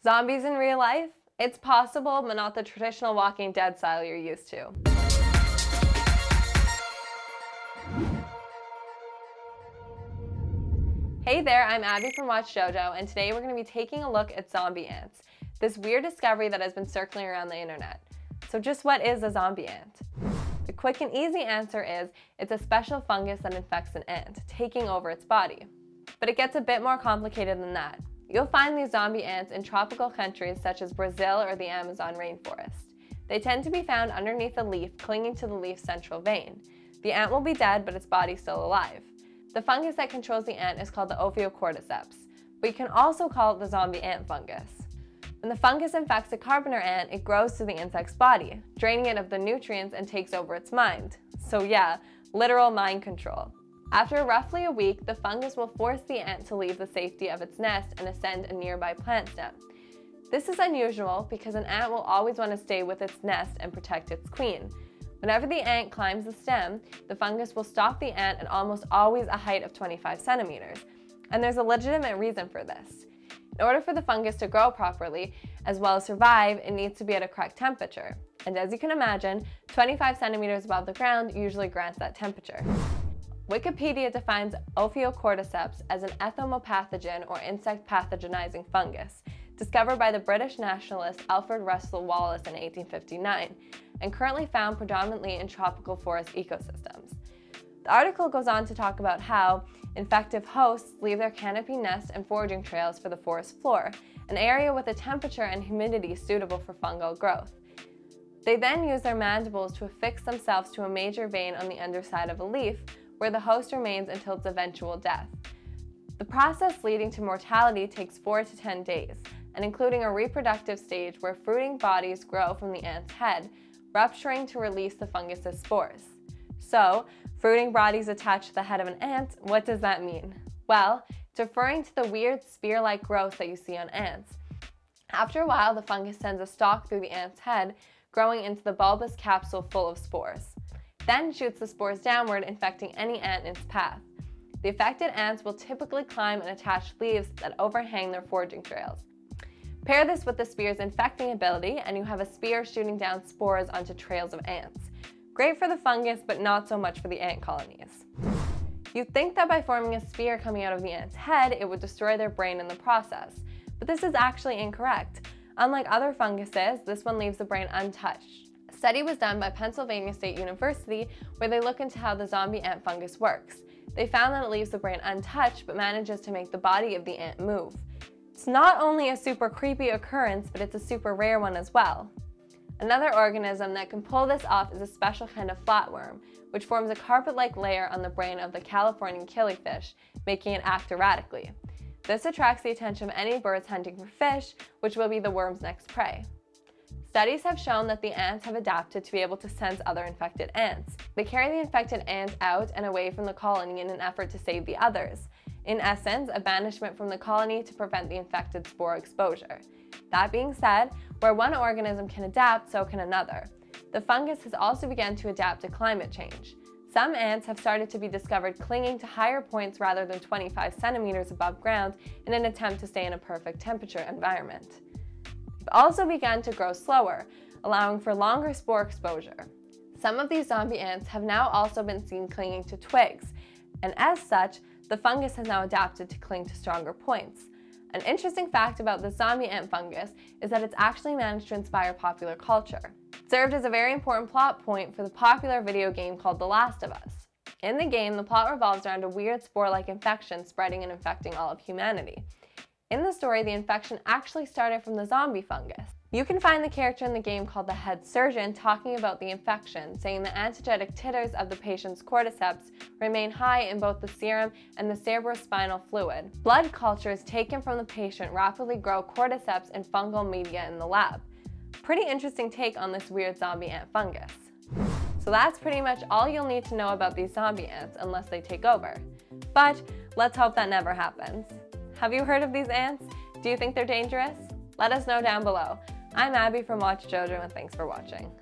Zombies in real life? It's possible, but not the traditional Walking Dead style you're used to. Hey there, I'm Abby from Watchjojo, and today we're going to be taking a look at zombie ants, this weird discovery that has been circling around the internet. So just what is a zombie ant? The quick and easy answer is it's a special fungus that infects an ant, taking over its body. But it gets a bit more complicated than that. You'll find these zombie ants in tropical countries such as Brazil or the Amazon rainforest. They tend to be found underneath a leaf, clinging to the leaf's central vein. The ant will be dead, but its body's still alive. The fungus that controls the ant is called the Ophiocordyceps, but you can also call it the zombie ant fungus. When the fungus infects a carpenter ant, it grows through the insect's body, draining it of the nutrients and takes over its mind. So yeah, literal mind control. After roughly a week, the fungus will force the ant to leave the safety of its nest and ascend a nearby plant stem. This is unusual because an ant will always want to stay with its nest and protect its queen. Whenever the ant climbs the stem, the fungus will stop the ant at almost always a height of 25 centimeters. And there's a legitimate reason for this. In order for the fungus to grow properly, as well as survive, it needs to be at a correct temperature. And as you can imagine, 25 centimeters above the ground usually grants that temperature. Wikipedia defines Ophiocordyceps as an entomopathogen or insect pathogenizing fungus, discovered by the British nationalist Alfred Russel Wallace in 1859, and currently found predominantly in tropical forest ecosystems. The article goes on to talk about how infective hosts leave their canopy nests and foraging trails for the forest floor, an area with a temperature and humidity suitable for fungal growth. They then use their mandibles to affix themselves to a major vein on the underside of a leaf, where the host remains until its eventual death. The process leading to mortality takes 4 to 10 days, and including a reproductive stage where fruiting bodies grow from the ant's head, rupturing to release the fungus's spores. So, fruiting bodies attached to the head of an ant, what does that mean? Well, it's referring to the weird spear-like growth that you see on ants. After a while, the fungus sends a stalk through the ant's head, growing into the bulbous capsule full of spores. Then shoots the spores downward, infecting any ant in its path. The affected ants will typically climb and attach leaves that overhang their foraging trails. Pair this with the spear's infecting ability, and you have a spear shooting down spores onto trails of ants. Great for the fungus, but not so much for the ant colonies. You'd think that by forming a spear coming out of the ant's head, it would destroy their brain in the process. But this is actually incorrect. Unlike other funguses, this one leaves the brain untouched. A study was done by Pennsylvania State University where they look into how the zombie ant fungus works. They found that it leaves the brain untouched but manages to make the body of the ant move. It's not only a super creepy occurrence, but it's a super rare one as well. Another organism that can pull this off is a special kind of flatworm, which forms a carpet-like layer on the brain of the Californian killifish, making it act erratically. This attracts the attention of any birds hunting for fish, which will be the worm's next prey. Studies have shown that the ants have adapted to be able to sense other infected ants. They carry the infected ants out and away from the colony in an effort to save the others. In essence, a banishment from the colony to prevent the infected spore exposure. That being said, where one organism can adapt, so can another. The fungus has also begun to adapt to climate change. Some ants have started to be discovered clinging to higher points rather than 25 centimeters above ground in an attempt to stay in a perfect temperature environment. They've also begun to grow slower, allowing for longer spore exposure. Some of these zombie ants have now also been seen clinging to twigs, and as such, the fungus has now adapted to cling to stronger points. An interesting fact about the zombie ant fungus is that it's actually managed to inspire popular culture. It served as a very important plot point for the popular video game called The Last of Us. In the game, the plot revolves around a weird spore-like infection spreading and infecting all of humanity. In the story, the infection actually started from the zombie fungus. You can find the character in the game called the head surgeon talking about the infection, saying the antigenic titers of the patient's cordyceps remain high in both the serum and the cerebrospinal fluid. Blood cultures taken from the patient rapidly grow cordyceps and fungal media in the lab. Pretty interesting take on this weird zombie ant fungus. So that's pretty much all you'll need to know about these zombie ants unless they take over. But let's hope that never happens. Have you heard of these ants? Do you think they're dangerous? Let us know down below. I'm Abby from Watchjojo, and thanks for watching.